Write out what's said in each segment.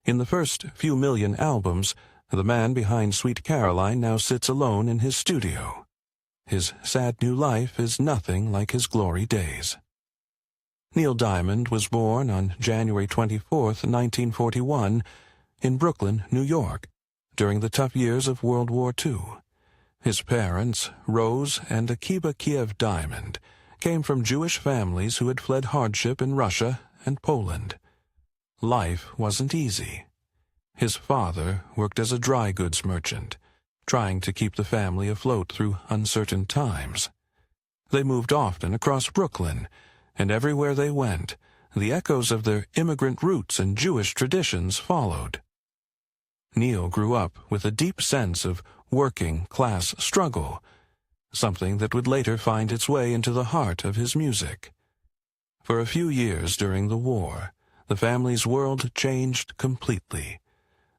In the first few million albums, the man behind Sweet Caroline now sits alone in his studio. His sad new life is nothing like his glory days. Neil Diamond was born on January 24, 1941, in Brooklyn, New York, during the tough years of World War II. His parents, Rose and Akiba Kiev Diamond, came from Jewish families who had fled hardship in Russia and Poland. Life wasn't easy. His father worked as a dry goods merchant, trying to keep the family afloat through uncertain times. They moved often across Brooklyn, and everywhere they went, the echoes of their immigrant roots and Jewish traditions followed. Neil grew up with a deep sense of working-class struggle, something that would later find its way into the heart of his music. For a few years during the war, the family's world changed completely.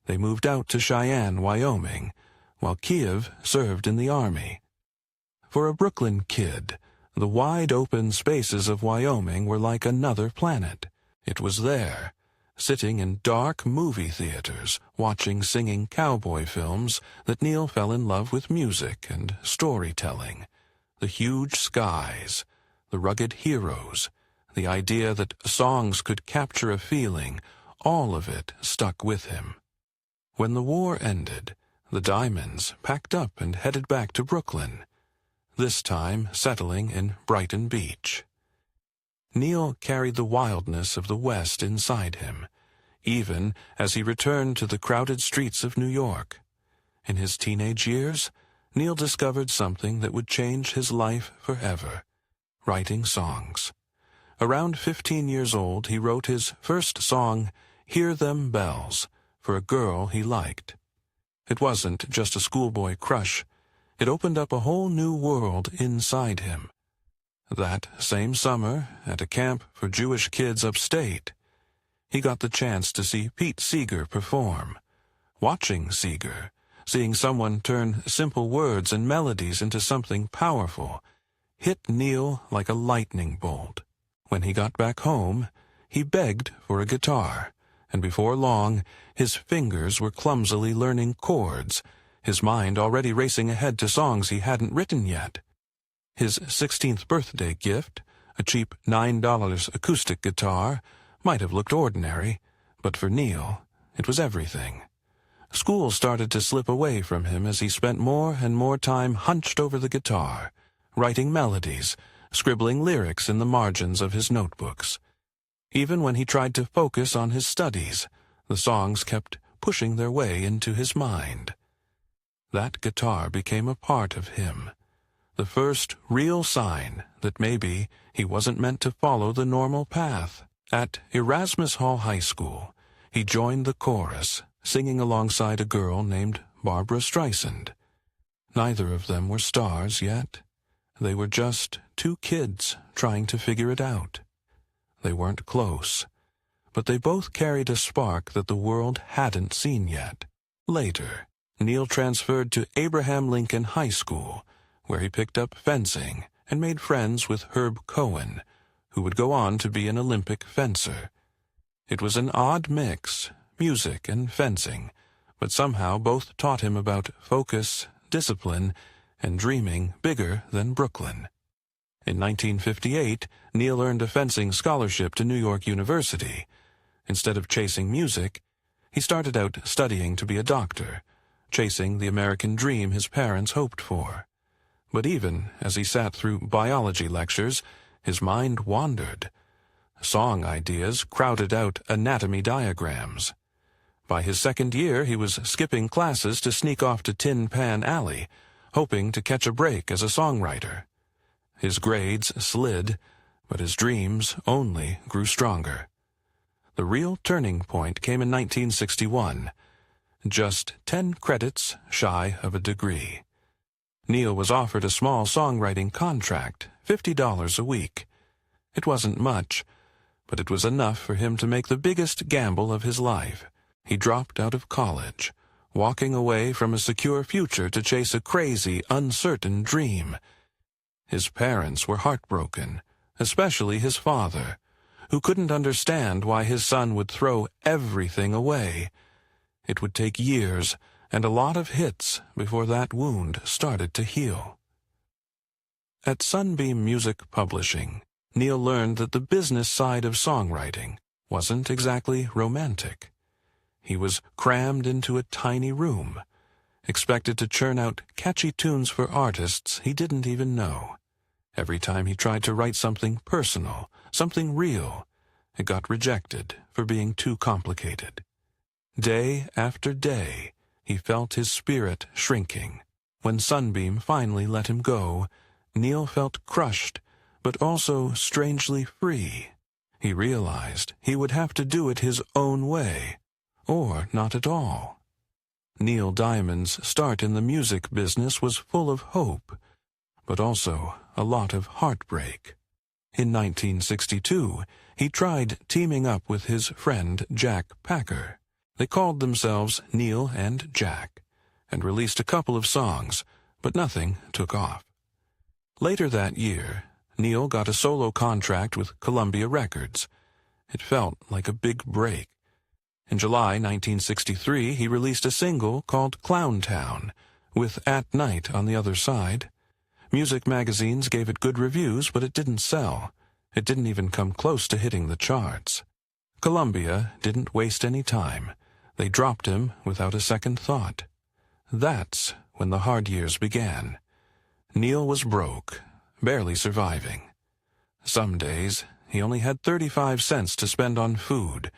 They moved out to Cheyenne, Wyoming, while Kiev served in the army. For a Brooklyn kid, the wide-open spaces of Wyoming were like another planet. It was there, sitting in dark movie theaters, watching singing cowboy films, that Neil fell in love with music and storytelling. The huge skies, the rugged heroes, the idea that songs could capture a feeling, all of it stuck with him. When the war ended, the Diamonds packed up and headed back to Brooklyn, this time settling in Brighton Beach. Neil carried the wildness of the West inside him, even as he returned to the crowded streets of New York. In his teenage years, Neil discovered something that would change his life forever: writing songs. Around 15 years old, he wrote his first song, "Hear Them Bells," for a girl he liked. It wasn't just a schoolboy crush. It opened up a whole new world inside him. That same summer, at a camp for Jewish kids upstate, he got the chance to see Pete Seeger perform. Watching Seeger, seeing someone turn simple words and melodies into something powerful, hit Neil like a lightning bolt. When he got back home, he begged for a guitar, and before long, his fingers were clumsily learning chords, his mind already racing ahead to songs he hadn't written yet. His 16th birthday gift, a cheap $9 acoustic guitar, might have looked ordinary, but for Neil, it was everything. School started to slip away from him as he spent more and more time hunched over the guitar, writing melodies, scribbling lyrics in the margins of his notebooks. Even when he tried to focus on his studies, the songs kept pushing their way into his mind. That guitar became a part of him, the first real sign that maybe he wasn't meant to follow the normal path. At Erasmus Hall High School, he joined the chorus, singing alongside a girl named Barbara Streisand. Neither of them were stars yet. They were just two kids trying to figure it out. They weren't close, but they both carried a spark that the world hadn't seen yet. Later, Neil transferred to Abraham Lincoln High School, where he picked up fencing and made friends with Herb Cohen, who would go on to be an Olympic fencer. It was an odd mix, music and fencing, but somehow both taught him about focus, discipline, and dreaming bigger than Brooklyn. In 1958, Neil earned a fencing scholarship to New York University. Instead of chasing music, he started out studying to be a doctor, chasing the American dream his parents hoped for. But even as he sat through biology lectures, his mind wandered. Song ideas crowded out anatomy diagrams. By his second year, he was skipping classes to sneak off to Tin Pan Alley, hoping to catch a break as a songwriter. His grades slid, but his dreams only grew stronger. The real turning point came in 1961, just 10 credits shy of a degree. Neil was offered a small songwriting contract, $50 a week. It wasn't much, but it was enough for him to make the biggest gamble of his life. He dropped out of college, walking away from a secure future to chase a crazy, uncertain dream. His parents were heartbroken, especially his father, who couldn't understand why his son would throw everything away. It would take years and a lot of hits before that wound started to heal. At Sunbeam Music Publishing, Neil learned that the business side of songwriting wasn't exactly romantic. He was crammed into a tiny room, expected to churn out catchy tunes for artists he didn't even know. Every time he tried to write something personal, something real, it got rejected for being too complicated. Day after day, he felt his spirit shrinking. When Sunbeam finally let him go, Neil felt crushed, but also strangely free. He realized he would have to do it his own way, or not at all. Neil Diamond's start in the music business was full of hope, but also a lot of heartbreak. In 1962, he tried teaming up with his friend Jack Packer. They called themselves Neil and Jack, and released a couple of songs, but nothing took off. Later that year, Neil got a solo contract with Columbia Records. It felt like a big break. In July 1963, he released a single called Clown Town, with At Night on the other side. Music magazines gave it good reviews, but it didn't sell. It didn't even come close to hitting the charts. Columbia didn't waste any time. They dropped him without a second thought. That's when the hard years began. Neil was broke, barely surviving. Some days, he only had 35 cents to spend on food,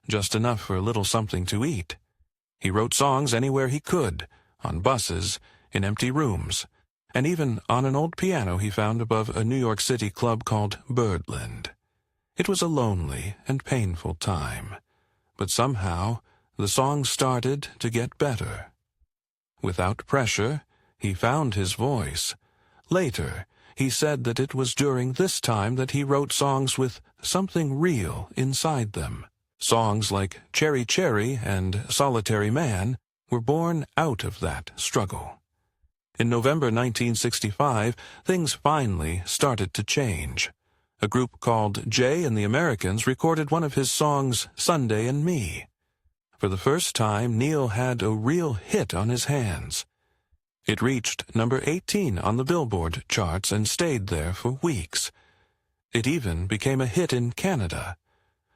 just enough for a little something to eat. He wrote songs anywhere he could, on buses, in empty rooms, and even on an old piano he found above a New York City club called Birdland. It was a lonely and painful time, but somehow the songs started to get better. Without pressure, he found his voice. Later, he said that it was during this time that he wrote songs with something real inside them. Songs like Cherry Cherry and Solitary Man were born out of that struggle. In November 1965, things finally started to change. A group called Jay and the Americans recorded one of his songs, Sunday and Me. For the first time, Neil had a real hit on his hands. It reached number 18 on the Billboard charts and stayed there for weeks. It even became a hit in Canada.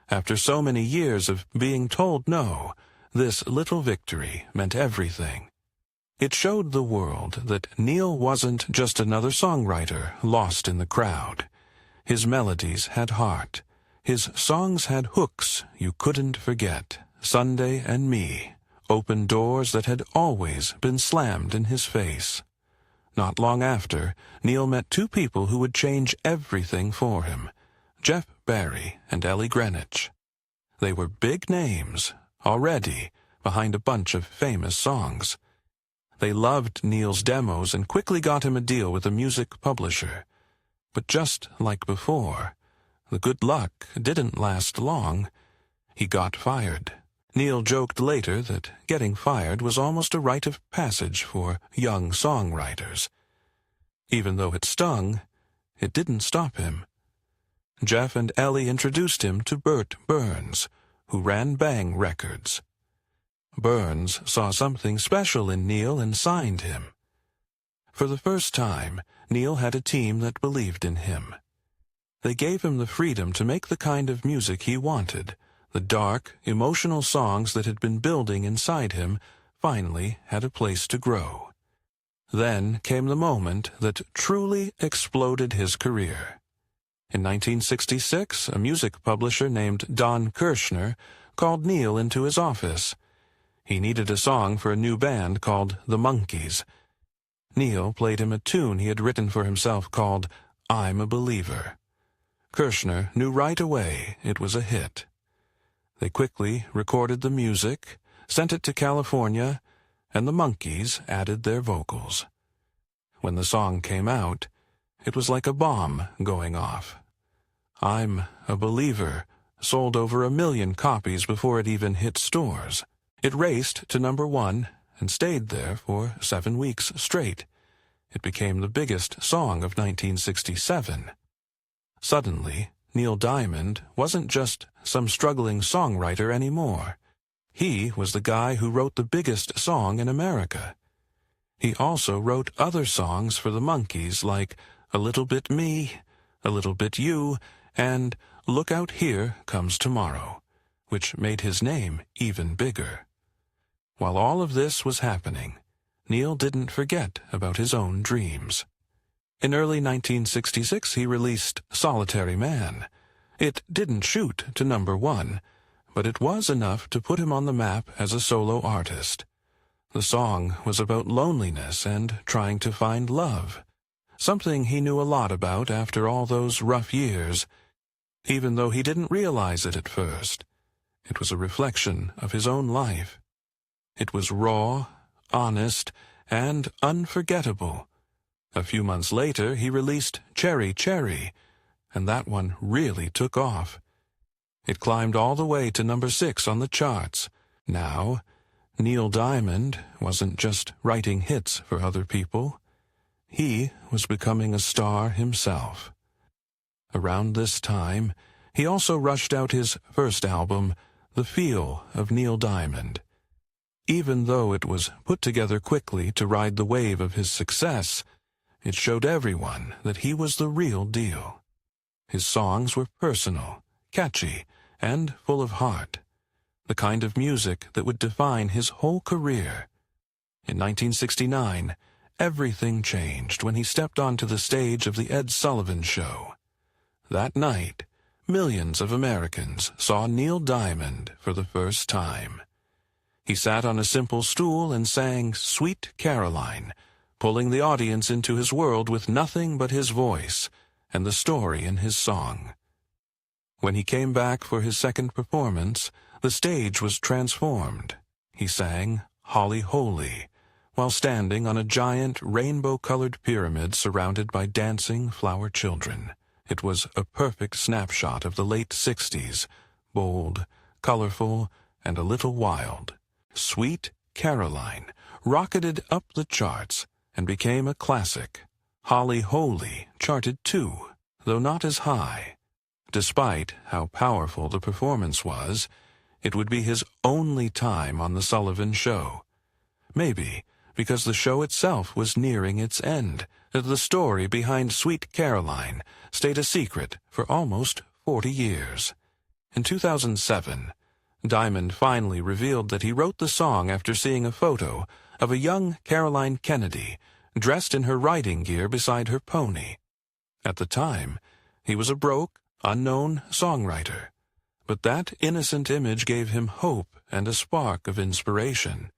After so many years of being told no, this little victory meant everything. It showed the world that Neil wasn't just another songwriter lost in the crowd. His melodies had heart. His songs had hooks you couldn't forget. Sunday and Me opened doors that had always been slammed in his face. Not long after, Neil met two people who would change everything for him, Jeff Barry and Ellie Greenwich. They were big names, already, behind a bunch of famous songs. They loved Neil's demos and quickly got him a deal with a music publisher. But just like before, the good luck didn't last long. He got fired. Neil joked later that getting fired was almost a rite of passage for young songwriters. Even though it stung, it didn't stop him. Jeff and Ellie introduced him to Bert Burns, who ran Bang Records. Burns saw something special in Neil and signed him. For the first time, Neil had a team that believed in him. They gave him the freedom to make the kind of music he wanted. The dark, emotional songs that had been building inside him finally had a place to grow. Then came the moment that truly exploded his career. In 1966, a music publisher named Don Kirshner called Neil into his office. He needed a song for a new band called The Monkees. Neil played him a tune he had written for himself called I'm a Believer. Kirshner knew right away it was a hit. They quickly recorded the music, sent it to California, and the Monkees added their vocals. When the song came out, it was like a bomb going off. I'm a Believer sold over 1 million copies before it even hit stores. It raced to number 1 and stayed there for 7 weeks straight. It became the biggest song of 1967. Suddenly, Neil Diamond wasn't just some struggling songwriter anymore. He was the guy who wrote the biggest song in America. He also wrote other songs for the Monkees like A Little Bit Me, A Little Bit You, and Look Out Here Comes Tomorrow, which made his name even bigger. While all of this was happening, Neil didn't forget about his own dreams. In early 1966, he released Solitary Man. It didn't shoot to #1, but it was enough to put him on the map as a solo artist. The song was about loneliness and trying to find love, something he knew a lot about after all those rough years, even though he didn't realize it at first. It was a reflection of his own life. It was raw, honest, and unforgettable. A few months later, he released Cherry Cherry, and that one really took off. It climbed all the way to #6 on the charts. Now, Neil Diamond wasn't just writing hits for other people. He was becoming a star himself. Around this time, he also rushed out his first album, The Feel of Neil Diamond. Even though it was put together quickly to ride the wave of his success, it showed everyone that he was the real deal. His songs were personal, catchy, and full of heart, the kind of music that would define his whole career. In 1969, everything changed when he stepped onto the stage of The Ed Sullivan Show. That night, millions of Americans saw Neil Diamond for the first time. He sat on a simple stool and sang Sweet Caroline, pulling the audience into his world with nothing but his voice and the story in his song. When he came back for his second performance, the stage was transformed. He sang Holly Holy, while standing on a giant rainbow-colored pyramid surrounded by dancing flower children. It was a perfect snapshot of the late 60s, bold, colorful, and a little wild. Sweet Caroline rocketed up the charts and became a classic. Holly Holy charted too, though not as high. Despite how powerful the performance was, it would be his only time on The Sullivan Show. Maybe because the show itself was nearing its end. The story behind Sweet Caroline stayed a secret for almost 40 years. In 2007, Diamond finally revealed that he wrote the song after seeing a photo of a young Caroline Kennedy dressed in her riding gear beside her pony. At the time, he was a broke, unknown songwriter, but that innocent image gave him hope and a spark of inspiration.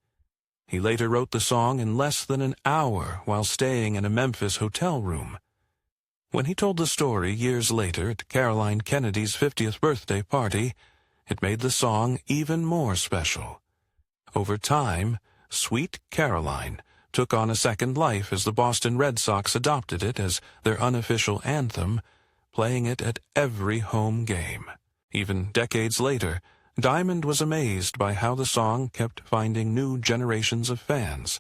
He later wrote the song in less than an hour while staying in a Memphis hotel room. When he told the story years later at Caroline Kennedy's 50th birthday party, it made the song even more special. Over time, Sweet Caroline took on a second life as the Boston Red Sox adopted it as their unofficial anthem, playing it at every home game. Even decades later, Diamond was amazed by how the song kept finding new generations of fans.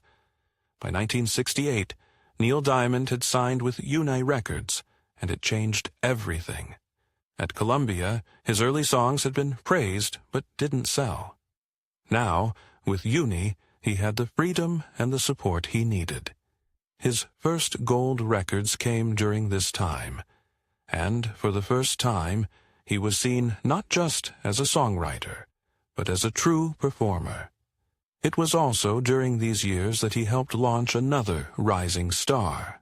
By 1968, Neil Diamond had signed with Uni Records, and it changed everything. At Columbia, his early songs had been praised but didn't sell. Now, with Uni, he had the freedom and the support he needed. His first gold records came during this time, and for the first time, he was seen not just as a songwriter, but as a true performer. It was also during these years that he helped launch another rising star.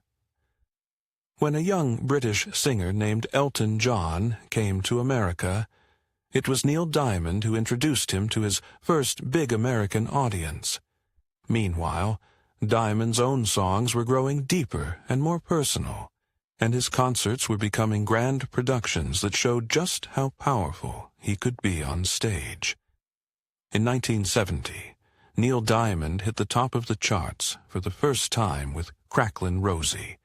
When a young British singer named Elton John came to America, it was Neil Diamond who introduced him to his first big American audience. Meanwhile, Diamond's own songs were growing deeper and more personal, and his concerts were becoming grand productions that showed just how powerful he could be on stage. In 1970, Neil Diamond hit the top of the charts for the first time with Cracklin' Rosie.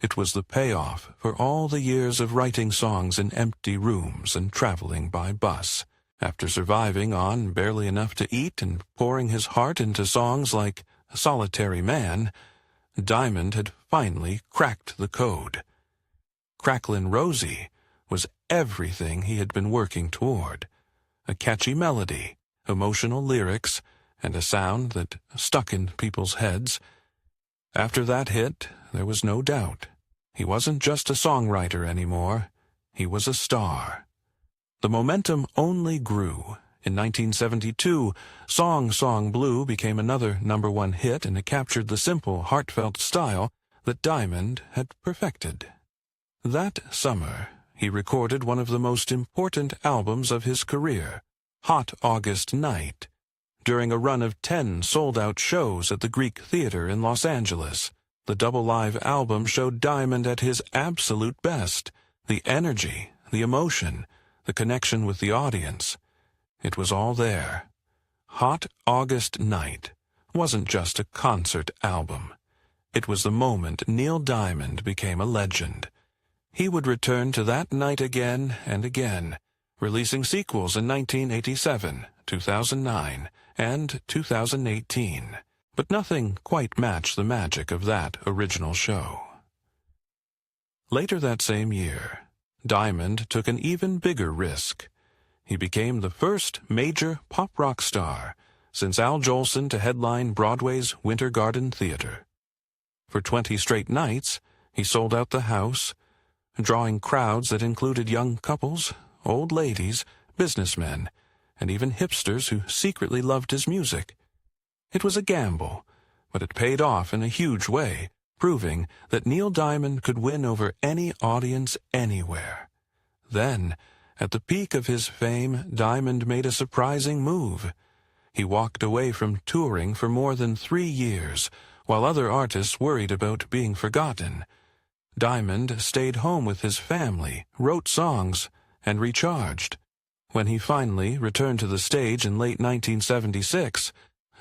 It was the payoff for all the years of writing songs in empty rooms and traveling by bus. After surviving on barely enough to eat and pouring his heart into songs like Solitary Man, Diamond had finally cracked the code. Cracklin' Rosie was everything he had been working toward. A catchy melody, emotional lyrics, and a sound that stuck in people's heads. After that hit, there was no doubt. He wasn't just a songwriter anymore. He was a star. The momentum only grew. In 1972, Song Song Blue became another #1 hit, and it captured the simple, heartfelt style that Diamond had perfected. That summer, he recorded one of the most important albums of his career, Hot August Night, during a run of 10 sold-out shows at the Greek Theater in Los Angeles. The double live album showed Diamond at his absolute best. The energy, the emotion, the connection with the audience. It was all there. Hot August Night wasn't just a concert album. It was the moment Neil Diamond became a legend. He would return to that night again and again, releasing sequels in 1987, 2009, and 2018. But nothing quite matched the magic of that original show. Later that same year, Diamond took an even bigger risk. He became the first major pop rock star since Al Jolson to headline Broadway's Winter Garden Theater. For 20 straight nights, he sold out the house, drawing crowds that included young couples, old ladies, businessmen, and even hipsters who secretly loved his music. It was a gamble, but it paid off in a huge way, proving that Neil Diamond could win over any audience anywhere. Then, at the peak of his fame, Diamond made a surprising move. He walked away from touring for more than 3 years, while other artists worried about being forgotten. Diamond stayed home with his family, wrote songs, and recharged. When he finally returned to the stage in late 1976,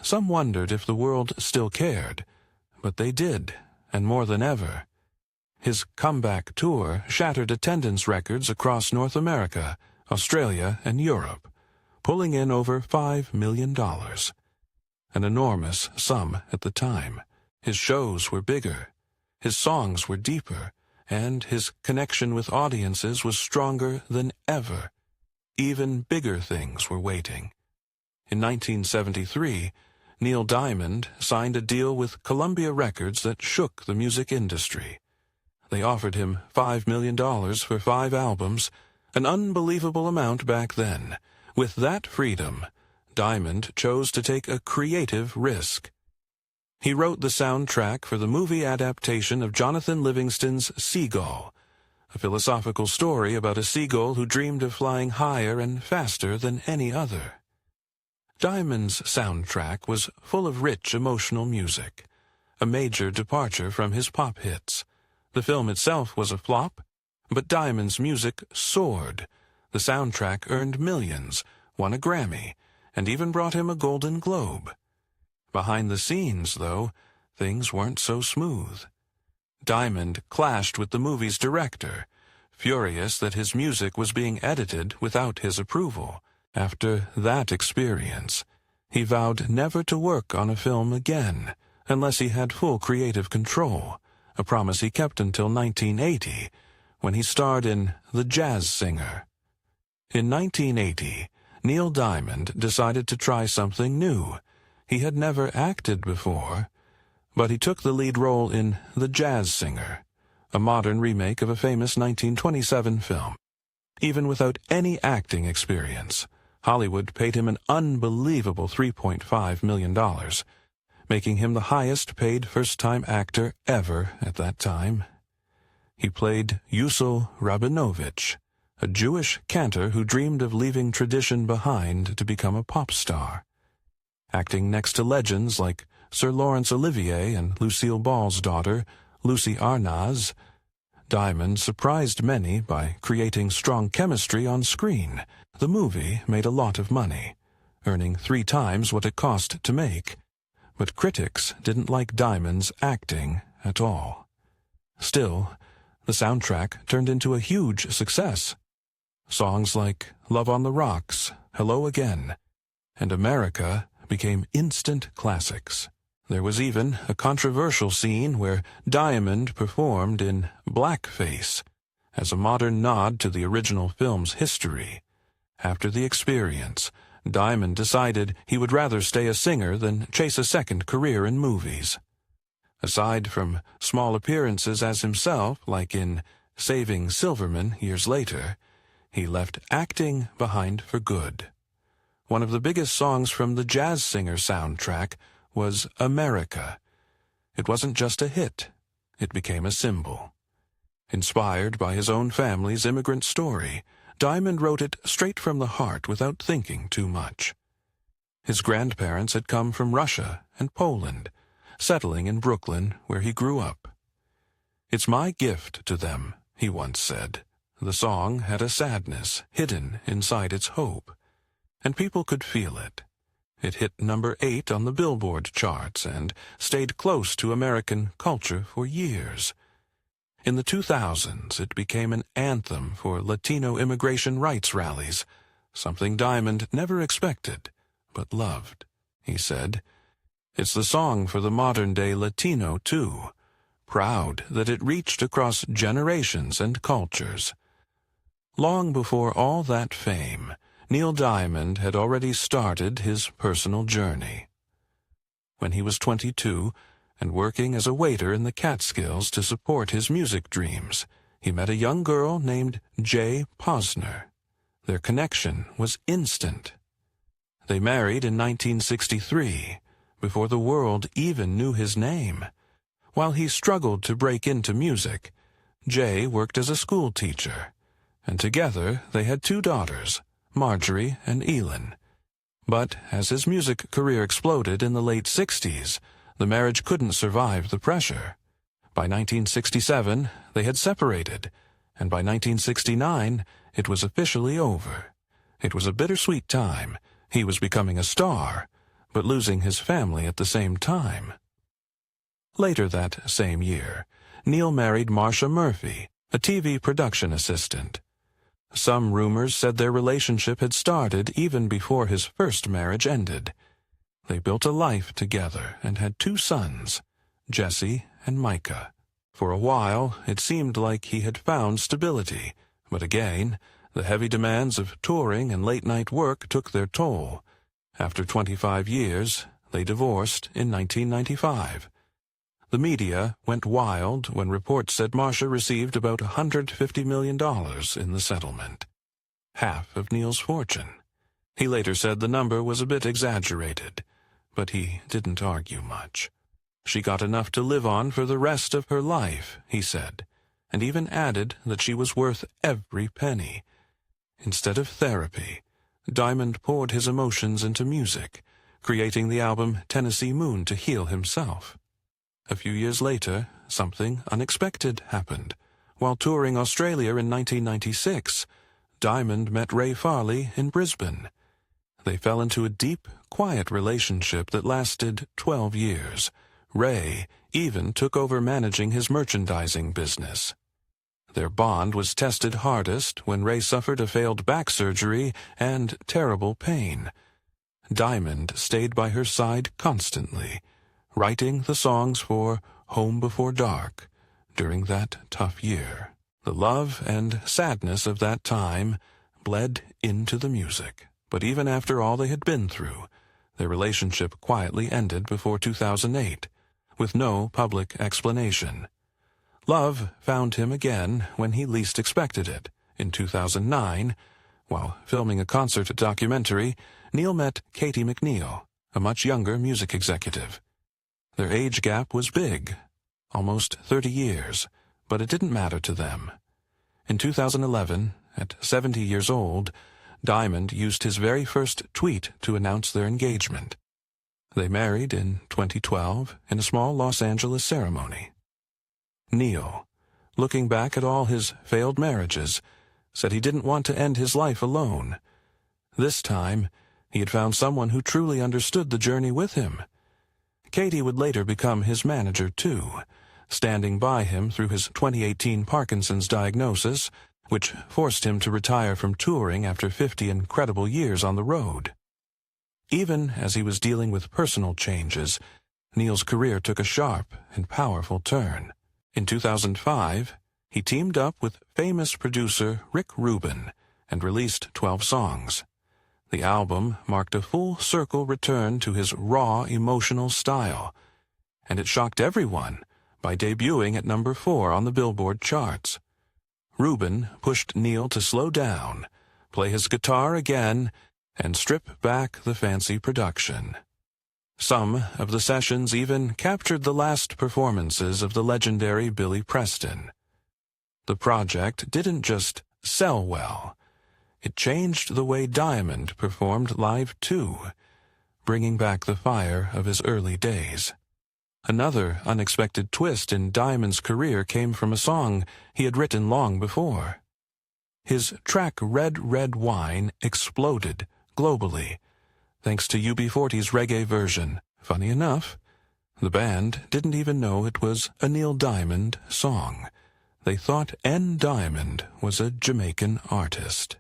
some wondered if the world still cared. But they did, and more than ever. His comeback tour shattered attendance records across North America, Australia, and Europe, pulling in over $5 million. An enormous sum at the time. His shows were bigger, his songs were deeper, and his connection with audiences was stronger than ever. Even bigger things were waiting. In 1973, Neil Diamond signed a deal with Columbia Records that shook the music industry. They offered him $5 million for 5 albums, an unbelievable amount back then. With that freedom, Diamond chose to take a creative risk. He wrote the soundtrack for the movie adaptation of Jonathan Livingston's Seagull, a philosophical story about a seagull who dreamed of flying higher and faster than any other. Diamond's soundtrack was full of rich emotional music, a major departure from his pop hits. The film itself was a flop, but Diamond's music soared. The soundtrack earned millions, won a Grammy, and even brought him a Golden Globe. Behind the scenes, though, things weren't so smooth. Diamond clashed with the movie's director, furious that his music was being edited without his approval. After that experience, he vowed never to work on a film again unless he had full creative control, a promise he kept until 1980, when he starred in The Jazz Singer. In 1980, Neil Diamond decided to try something new. He had never acted before, but he took the lead role in The Jazz Singer, a modern remake of a famous 1927 film. Even without any acting experience, Hollywood paid him an unbelievable $3.5 million, making him the highest-paid first-time actor ever at that time. He played Yusel Rabinovich, a Jewish cantor who dreamed of leaving tradition behind to become a pop star. Acting next to legends like Sir Laurence Olivier and Lucille Ball's daughter, Lucy Arnaz, Diamond surprised many by creating strong chemistry on screen. The movie made a lot of money, earning 3 times what it cost to make, but critics didn't like Diamond's acting at all. Still, the soundtrack turned into a huge success. Songs like Love on the Rocks, Hello Again, and America became instant classics. There was even a controversial scene where Diamond performed in blackface, as a modern nod to the original film's history. After the experience, Diamond decided he would rather stay a singer than chase a second career in movies. Aside from small appearances as himself, like in Saving Silverman years later, he left acting behind for good. One of the biggest songs from the Jazz Singer soundtrack was America. It wasn't just a hit, it became a symbol. Inspired by his own family's immigrant story, Diamond wrote it straight from the heart without thinking too much. His grandparents had come from Russia and Poland, settling in Brooklyn, where he grew up. "It's my gift to them," he once said. The song had a sadness hidden inside its hope, and people could feel it. It hit number 8 on the Billboard charts and stayed close to American culture for years. In the 2000s, it became an anthem for Latino immigration rights rallies, something Diamond never expected, but loved. He said, "It's the song for the modern-day Latino, too, proud that it reached across generations and cultures." Long before all that fame, Neil Diamond had already started his personal journey. When he was 22, and working as a waiter in the Catskills to support his music dreams, he met a young girl named Jay Posner. Their connection was instant. They married in 1963, before the world even knew his name. While he struggled to break into music, Jay worked as a school teacher, and together they had 2 daughters, Marjorie and Elin. But as his music career exploded in the late 60s, the marriage couldn't survive the pressure. By 1967, they had separated, and by 1969, it was officially over. It was a bittersweet time. He was becoming a star, but losing his family at the same time. Later that same year, Neil married Marcia Murphy, a TV production assistant. Some rumors said their relationship had started even before his first marriage ended. They built a life together and had 2 sons, Jesse and Micah. For a while, it seemed like he had found stability, but again, the heavy demands of touring and late-night work took their toll. After 25 years, they divorced in 1995. The media went wild when reports said Marcia received about $150 million in the settlement, half of Neil's fortune. He later said the number was a bit exaggerated, but he didn't argue much. "She got enough to live on for the rest of her life," he said, and even added that she was worth every penny. Instead of therapy, Diamond poured his emotions into music, creating the album Tennessee Moon to heal himself. A few years later, something unexpected happened. While touring Australia in 1996, Diamond met Ray Farley in Brisbane. They fell into a deep, quiet relationship that lasted 12 years. Ray even took over managing his merchandising business. Their bond was tested hardest when Ray suffered a failed back surgery and terrible pain. Diamond stayed by her side constantly, writing the songs for Home Before Dark during that tough year. The love and sadness of that time bled into the music. But even after all they had been through, their relationship quietly ended before 2008, with no public explanation. Love found him again when he least expected it. In 2009, while filming a concert documentary, Neil met Katie McNeil, a much younger music executive. Their age gap was big, almost 30 years, but it didn't matter to them. In 2011, at 70 years old, Diamond used his very first tweet to announce their engagement. They married in 2012 in a small Los Angeles ceremony. Neil, looking back at all his failed marriages, said he didn't want to end his life alone. This time, he had found someone who truly understood the journey with him. Katie would later become his manager, too, standing by him through his 2018 Parkinson's diagnosis, which forced him to retire from touring after 50 incredible years on the road. Even as he was dealing with personal changes, Neil's career took a sharp and powerful turn. In 2005, he teamed up with famous producer Rick Rubin and released 12 songs. The album marked a full-circle return to his raw, emotional style, and it shocked everyone by debuting at number 4 on the Billboard charts. Rubin pushed Neil to slow down, play his guitar again, and strip back the fancy production. Some of the sessions even captured the last performances of the legendary Billy Preston. The project didn't just sell well. It changed the way Diamond performed live too, bringing back the fire of his early days. Another unexpected twist in Diamond's career came from a song he had written long before. His track Red, Red Wine exploded globally, thanks to UB40's reggae version. Funny enough, the band didn't even know it was a Neil Diamond song. They thought N. Diamond was a Jamaican artist.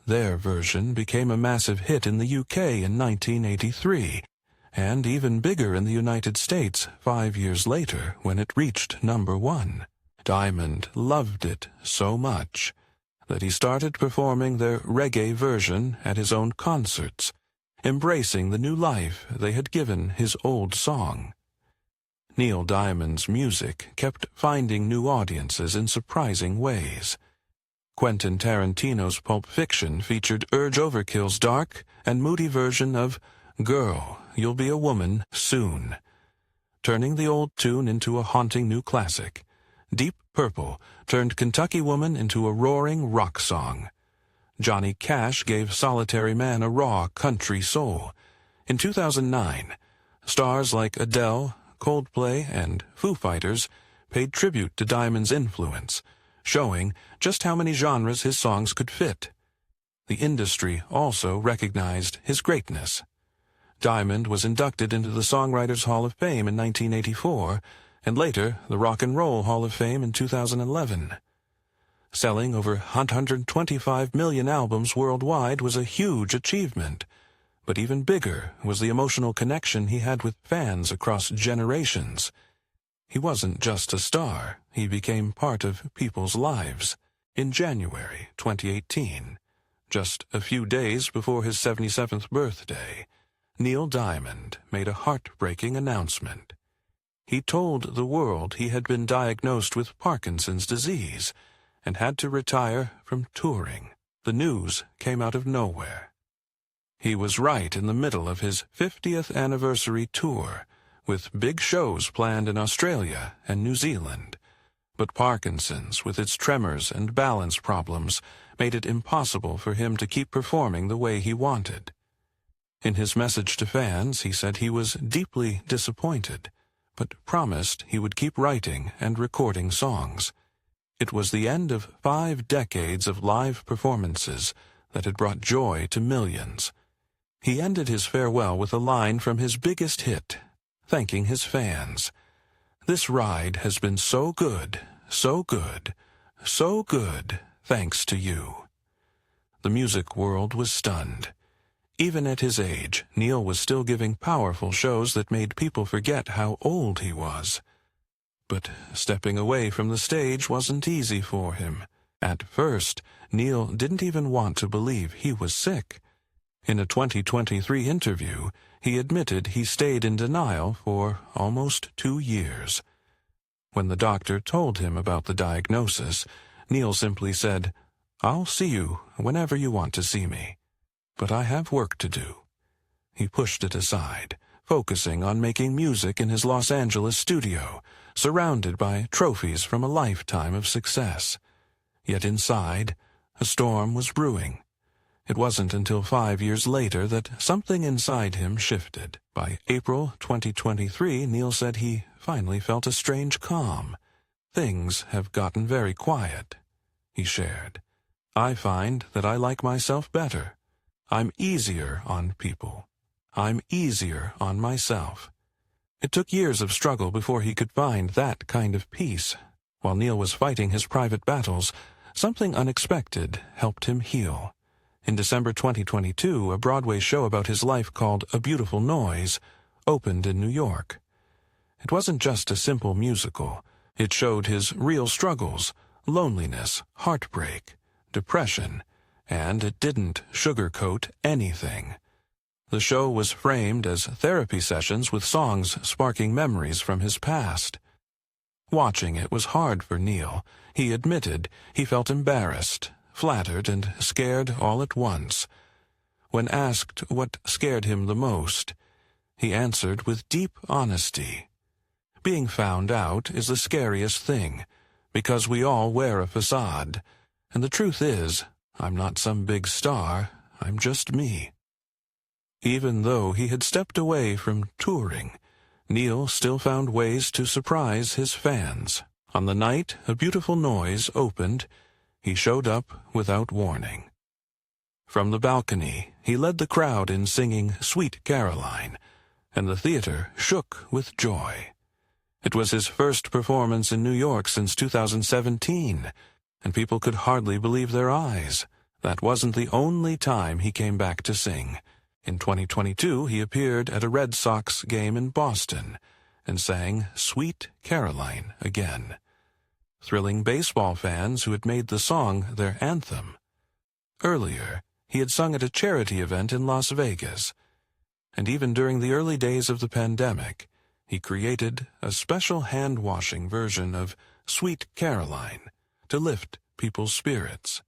Their version became a massive hit in the UK in 1983, and even bigger in the United States 5 years later when it reached number 1. Diamond loved it so much that he started performing their reggae version at his own concerts, embracing the new life they had given his old song. Neil Diamond's music kept finding new audiences in surprising ways. Quentin Tarantino's Pulp Fiction featured Urge Overkill's dark and moody version of Girl, You'll Be a Woman Soon, turning the old tune into a haunting new classic. Deep Purple turned Kentucky Woman into a roaring rock song. Johnny Cash gave Solitary Man a raw country soul. In 2009, stars like Adele, Coldplay, and Foo Fighters paid tribute to Diamond's influence, showing just how many genres his songs could fit. The industry also recognized his greatness. Diamond was inducted into the Songwriters Hall of Fame in 1984, and later the Rock and Roll Hall of Fame in 2011. Selling over 125 million albums worldwide was a huge achievement, but even bigger was the emotional connection he had with fans across generations. He wasn't just a star, he became part of people's lives. In January 2018, just a few days before his 77th birthday, Neil Diamond made a heartbreaking announcement. He told the world he had been diagnosed with Parkinson's disease and had to retire from touring. The news came out of nowhere. He was right in the middle of his 50th anniversary tour, with big shows planned in Australia and New Zealand. But Parkinson's, with its tremors and balance problems, made it impossible for him to keep performing the way he wanted. In his message to fans, he said he was deeply disappointed, but promised he would keep writing and recording songs. It was the end of 5 decades of live performances that had brought joy to millions. He ended his farewell with a line from his biggest hit, thanking his fans. "This ride has been so good, so good, so good, thanks to you." The music world was stunned. Even at his age, Neil was still giving powerful shows that made people forget how old he was. But stepping away from the stage wasn't easy for him. At first, Neil didn't even want to believe he was sick. In a 2023 interview, he admitted he stayed in denial for almost 2 years. When the doctor told him about the diagnosis, Neil simply said, "I'll see you whenever you want to see me. But I have work to do." He pushed it aside, focusing on making music in his Los Angeles studio, surrounded by trophies from a lifetime of success. Yet inside, a storm was brewing. It wasn't until 5 years later that something inside him shifted. By April 2023, Neil said he finally felt a strange calm. "Things have gotten very quiet," he shared. "I find that I like myself better. I'm easier on people. I'm easier on myself." It took years of struggle before he could find that kind of peace. While Neil was fighting his private battles, something unexpected helped him heal. In December 2022, a Broadway show about his life called A Beautiful Noise opened in New York. It wasn't just a simple musical. It showed his real struggles, loneliness, heartbreak, depression, and it didn't sugarcoat anything. The show was framed as therapy sessions with songs sparking memories from his past. Watching it was hard for Neil. He admitted he felt embarrassed, flattered, and scared all at once. When asked what scared him the most, he answered with deep honesty. Being found out is the scariest thing, because we all wear a facade, and the truth is, I'm not some big star, I'm just me. Even though he had stepped away from touring, Neil still found ways to surprise his fans. On the night A Beautiful Noise opened, he showed up without warning. From the balcony, he led the crowd in singing Sweet Caroline, and the theater shook with joy. It was his first performance in New York since 2017, and people could hardly believe their eyes. That wasn't the only time he came back to sing. In 2022, he appeared at a Red Sox game in Boston and sang Sweet Caroline again, thrilling baseball fans who had made the song their anthem. Earlier, he had sung at a charity event in Las Vegas, and even during the early days of the pandemic, he created a special hand-washing version of Sweet Caroline to lift people's spirits.